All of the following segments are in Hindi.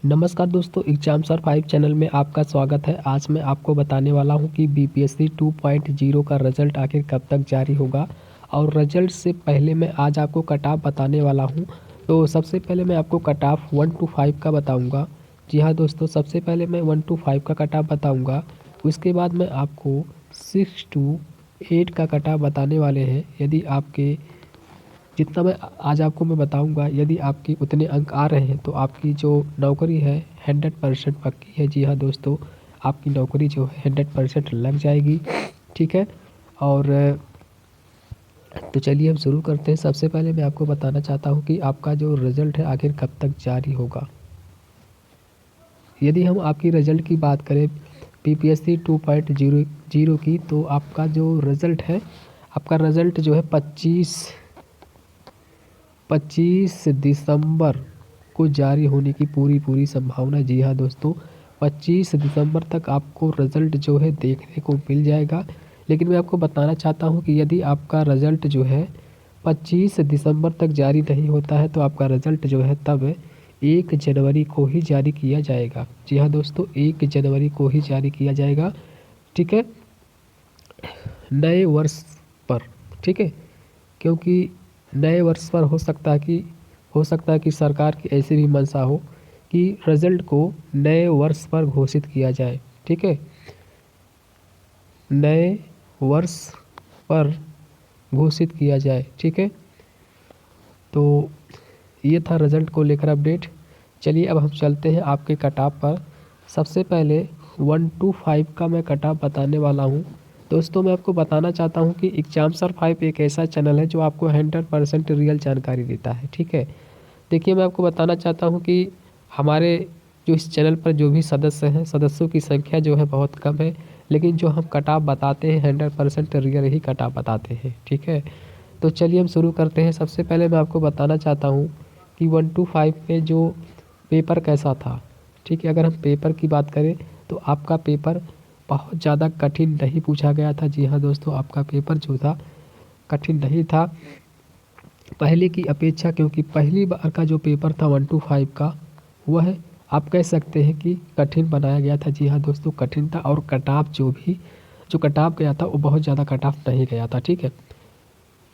नमस्कार दोस्तों, एग्जाम सर 5 चैनल में आपका स्वागत है। आज मैं आपको बताने वाला हूं कि बीपीएससी 2.0 का रिज़ल्ट आखिर कब तक जारी होगा। और रिज़ल्ट से पहले मैं आज आपको कट ऑफ बताने वाला हूं। तो सबसे पहले मैं आपको कट ऑफ 1 to 5 का बताऊंगा। जी हाँ दोस्तों, सबसे पहले मैं 1 to 5 का कट ऑफ बताऊँगा। उसके बाद मैं आपको 6 to 8 का कट ऑफ बताने वाले हैं। यदि आपके जितना मैं आज आपको मैं बताऊंगा, यदि आपके उतने अंक आ रहे हैं तो आपकी जो नौकरी है 100% पक्की है। जी हाँ दोस्तों, आपकी नौकरी जो है 100% लग जाएगी। ठीक है। और तो चलिए हम शुरू करते हैं। सबसे पहले मैं आपको बताना चाहता हूँ कि आपका जो रिज़ल्ट है आखिर कब तक जारी होगा। यदि हम आपकी रिज़ल्ट की बात करें बीपीएससी 2.0 की, तो आपका जो रिज़ल्ट है, आपका रिज़ल्ट जो है 25 दिसंबर को जारी होने की पूरी संभावना। जी हाँ दोस्तों, 25 दिसंबर तक आपको रिज़ल्ट जो है देखने को मिल जाएगा। लेकिन मैं आपको बताना चाहता हूँ कि यदि आपका रिज़ल्ट जो है 25 दिसंबर तक जारी नहीं होता है तो आपका रिज़ल्ट जो है तब 1 जनवरी को ही जारी किया जाएगा। जी हाँ दोस्तों, 1 जनवरी को ही जारी किया जाएगा। ठीक है, नए वर्ष पर। ठीक है, क्योंकि नए वर्ष पर हो सकता है कि सरकार की ऐसी भी मंशा हो कि रिजल्ट को नए वर्ष पर घोषित किया जाए। ठीक है, नए वर्ष पर घोषित किया जाए। ठीक है, तो ये था रिजल्ट को लेकर अपडेट। चलिए अब हम चलते हैं आपके कट ऑफ पर। सबसे पहले 1 to 5 का मैं कट ऑफ बताने वाला हूँ। दोस्तों, मैं आपको बताना चाहता हूँ कि एग्जामसर 5 एक ऐसा चैनल है जो आपको 100% रियल जानकारी देता है। ठीक है, देखिए मैं आपको बताना चाहता हूँ कि हमारे जो इस चैनल पर जो भी सदस्य हैं, सदस्यों की संख्या जो है बहुत कम है। लेकिन जो हम कट ऑफ बताते हैं 100% रियल ही कट ऑफ बताते हैं। ठीक है, तो चलिए हम शुरू करते हैं। सबसे पहले मैं आपको बताना चाहता हूँ कि 1 to 5 में जो पेपर कैसा था। ठीक है, अगर हम पेपर की बात करें तो आपका पेपर बहुत ज़्यादा कठिन नहीं पूछा गया था। जी हाँ दोस्तों, आपका पेपर जो था कठिन नहीं था पहले की अपेक्षा, क्योंकि पहली बार का जो पेपर था 1 to 5 का, वह आप कह सकते हैं कि कठिन बनाया गया था। जी हाँ दोस्तों, कठिन था। और कट ऑफ जो कट ऑफ गया था वो बहुत ज़्यादा कट ऑफ नहीं गया था। ठीक है,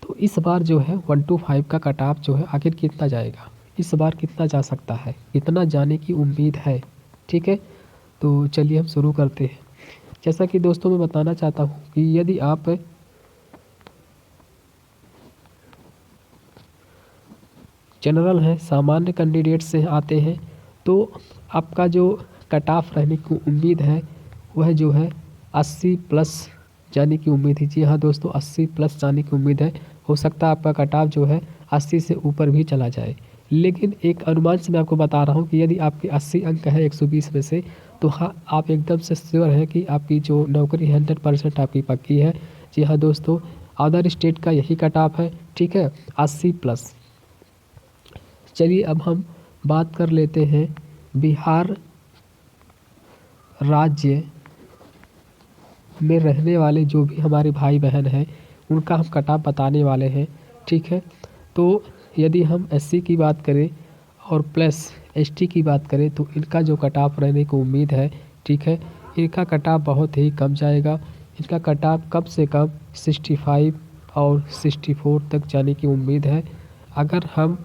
तो इस बार जो है 1 to 5 का कट ऑफ जो है आखिर कितना जाएगा, इस बार कितना जा सकता है, कितना जाने की उम्मीद है। ठीक है, तो चलिए हम शुरू करते हैं। जैसा कि दोस्तों मैं बताना चाहता हूँ कि यदि आप जनरल हैं, सामान्य कैंडिडेट से आते हैं, तो आपका जो कट ऑफ रहने की उम्मीद है वह जो है 80 प्लस जाने की उम्मीद है। जी हाँ दोस्तों, 80 प्लस जाने की उम्मीद है। हो सकता है आपका कट ऑफ जो है 80 से ऊपर भी चला जाए। लेकिन एक अनुमान से मैं आपको बता रहा हूँ कि यदि आपके 80 अंक है 120 में से, तो हाँ, आप एकदम से श्योर हैं कि आपकी जो नौकरी 100% आपकी पक्की है। जी हाँ दोस्तों, अदर स्टेट का यही कट ऑफ है। ठीक है, 80 प्लस। चलिए अब हम बात कर लेते हैं बिहार राज्य में रहने वाले जो भी हमारे भाई बहन हैं, उनका हम कट ऑफ बताने वाले हैं। ठीक है, तो यदि हम एससी की बात करें और प्लस एसटी की बात करें तो इनका जो कट ऑफ रहने की उम्मीद है, ठीक है, इनका कट ऑफ बहुत ही कम जाएगा। इनका कट ऑफ कम से कम 65 और 64 तक जाने की उम्मीद है। अगर हम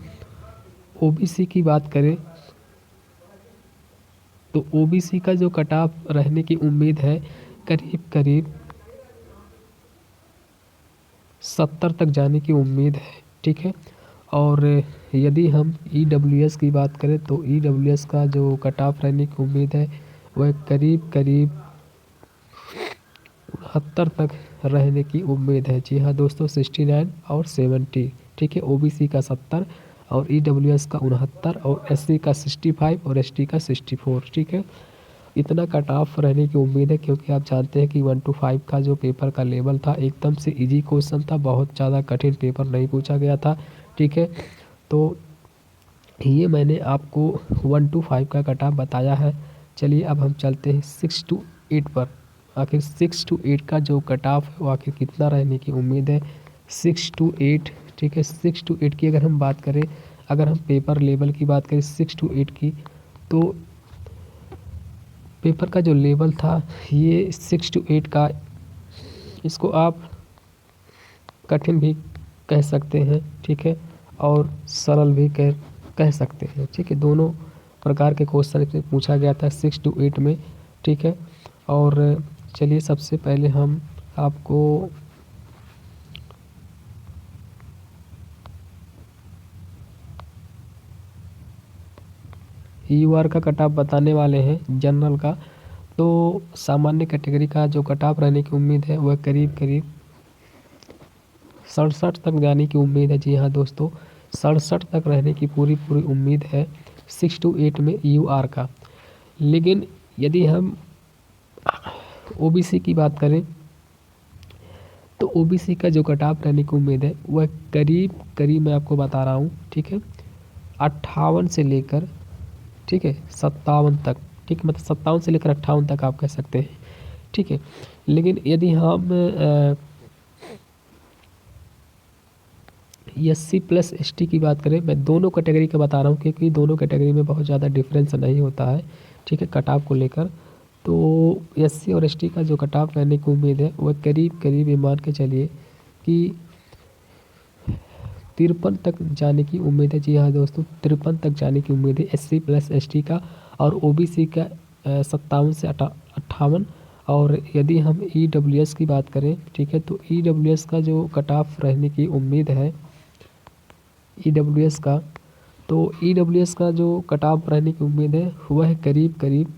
ओबीसी की बात करें तो ओबीसी का जो कट ऑफ रहने की उम्मीद है करीब करीब 70 तक जाने की उम्मीद है। ठीक है, और यदि हम ईडब्ल्यूएस की बात करें तो ईडब्ल्यूएस का जो कट ऑफ रहने की उम्मीद है वह करीब करीब 69 तक रहने की उम्मीद है। जी हाँ दोस्तों, 69 और 70। ठीक है, ओबीसी का 70 और ईडब्ल्यूएस का 69 और एससी का 65 और एसटी का 64। ठीक है, इतना कट ऑफ रहने की उम्मीद है, क्योंकि आप जानते हैं कि 1 to 5 का जो पेपर का लेवल था एकदम से इजी क्वेश्चन था, बहुत ज़्यादा कठिन पेपर नहीं पूछा गया था। ठीक है, तो ये मैंने आपको 1 to 5 का कट ऑफ बताया है। चलिए अब हम चलते हैं 6 to 8 पर। आखिर 6 to 8 का जो कट ऑफ है वो आखिर कितना रहने की उम्मीद है, 6 to 8। ठीक है, 6 to 8 की अगर हम बात करें, अगर हम पेपर लेवल की बात करें 6 to 8 की, तो पेपर का जो लेवल था ये 6 to 8 का, इसको आप कठिन भी कह सकते हैं, ठीक है, और सरल भी कह सकते हैं, ठीक है। दोनों प्रकार के क्वेश्चन इसमें पूछा गया था 6 to 8 में, ठीक है। और चलिए सबसे पहले हम आपको यूआर का कट ऑफ बताने वाले हैं जनरल का। तो सामान्य कैटेगरी का जो कट ऑफ रहने की उम्मीद है वह करीब करीब 67 तक जाने की उम्मीद है। जी हाँ दोस्तों, 67 तक रहने की पूरी उम्मीद है 6 to 8 में यूआर का। लेकिन यदि हम ओबीसी की बात करें तो ओबीसी का जो कट ऑफ रहने की उम्मीद है वह करीब करीब मैं आपको बता रहा हूँ, ठीक है, 58 से लेकर, ठीक है, 57 तक, ठीक, मतलब 57 से लेकर 58 तक आप कह सकते हैं, ठीक है। लेकिन यदि हम एससी प्लस एसटी की बात करें, मैं दोनों कैटेगरी का बता रहा हूँ क्योंकि दोनों कैटेगरी में बहुत ज़्यादा डिफरेंस नहीं होता है, ठीक है, कट ऑफ को लेकर। तो एससी और एसटी का जो कट ऑफ रहने की उम्मीद है वह करीब करीब ये मान के चलिए कि 53 तक जाने की उम्मीद है। जी हाँ दोस्तों, 53 तक जाने की उम्मीद है एससी प्लस एसटी का, और ओबीसी का 57 से 58। और यदि हम ईडब्ल्यूएस की बात करें, ठीक है, तो ईडब्ल्यूएस का जो कट ऑफ रहने की उम्मीद है ईडब्ल्यूएस का, तो ईडब्ल्यूएस का जो कट ऑफ रहने की उम्मीद है वह करीब करीब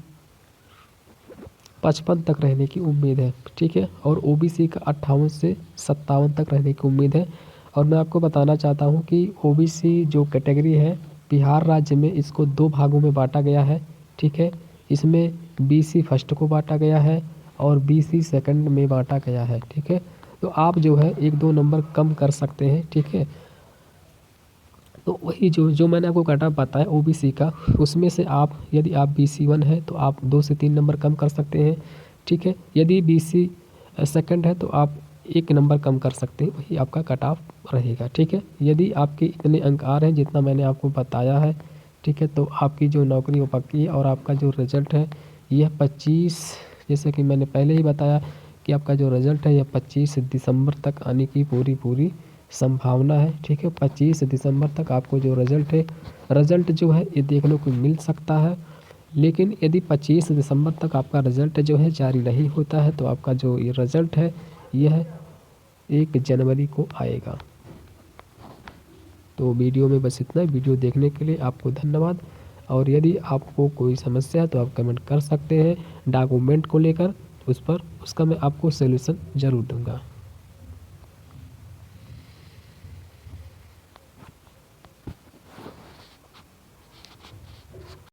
55 तक रहने की उम्मीद है, ठीक है। और ओबीसी का 58 से 57 तक रहने की उम्मीद है। और मैं आपको बताना चाहता हूँ कि ओबीसी जो कैटेगरी है बिहार राज्य में इसको 2 भागों में बांटा गया है, ठीक है। इसमें बीसी फर्स्ट को बांटा गया है और बीसी सेकंड में बांटा गया है, ठीक है। तो आप जो है 1-2 नंबर कम कर सकते हैं, ठीक है। तो वही जो मैंने आपको कट ऑफ बताया ओबीसी का, उसमें से आप यदि आप BC1 है तो आप 2 से 3 नंबर कम कर सकते हैं, ठीक है। यदि BC सेकंड है तो आप 1 नंबर कम कर सकते हैं, वही आपका कट ऑफ रहेगा, ठीक है। यदि आपके इतने अंक आ रहे हैं जितना मैंने आपको बताया है, ठीक है, तो आपकी जो नौकरी वो पक्की है। और आपका जो रिज़ल्ट है यह 25, जैसे कि मैंने पहले ही बताया कि आपका जो रिज़ल्ट है यह 25 दिसंबर तक आने की पूरी संभावना है, ठीक है। 25 दिसंबर तक आपको जो रिज़ल्ट जो है ये देखने को मिल सकता है। लेकिन यदि 25 दिसंबर तक आपका रिज़ल्ट जो है जारी नहीं होता है तो आपका जो ये रिज़ल्ट है यह 1 जनवरी को आएगा। तो वीडियो में बस इतना। वीडियो देखने के लिए आपको धन्यवाद। और यदि आपको कोई समस्या है तो आप कमेंट कर सकते हैं डॉक्यूमेंट को लेकर, उसका मैं आपको सॉल्यूशन ज़रूर दूंगा।